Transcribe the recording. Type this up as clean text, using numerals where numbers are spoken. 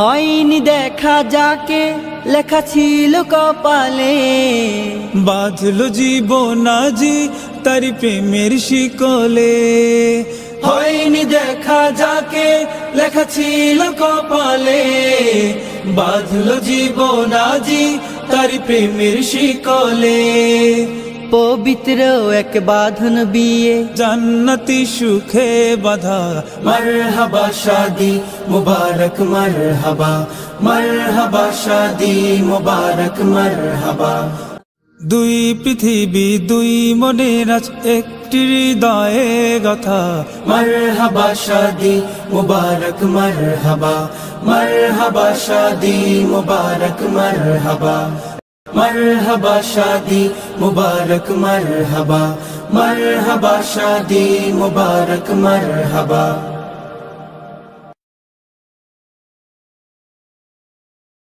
হয়নি দেখা যাকে লেখা ছিল কপালে, বাঁধলো জীবন আজি তারি প্রেমের শিকলে। হয়নি দেখা যাকে লেখা ছিল কপালে, বাঁধলো জীবন আজি তারি প্রেমের শিকলে। পবিত্র এক বাঁধন বিয়ে জান্নাতি সুখে বাঁধা, মারহাবা শাদি মুবারক মারহাবা, মারহাবা শাদি মুবারক মারহাবা। দুই পৃথিবী দুই মনের আজ একটি হৃদয়ে গাথা, মারহাবা শাদি মুবারক মারহাবা, মারহাবা শাদি মুবারক মারহাবা, মারহাবা শাদি মুবারক মারহাবা, মারহাবা শাদি মুবারক মারহাবা।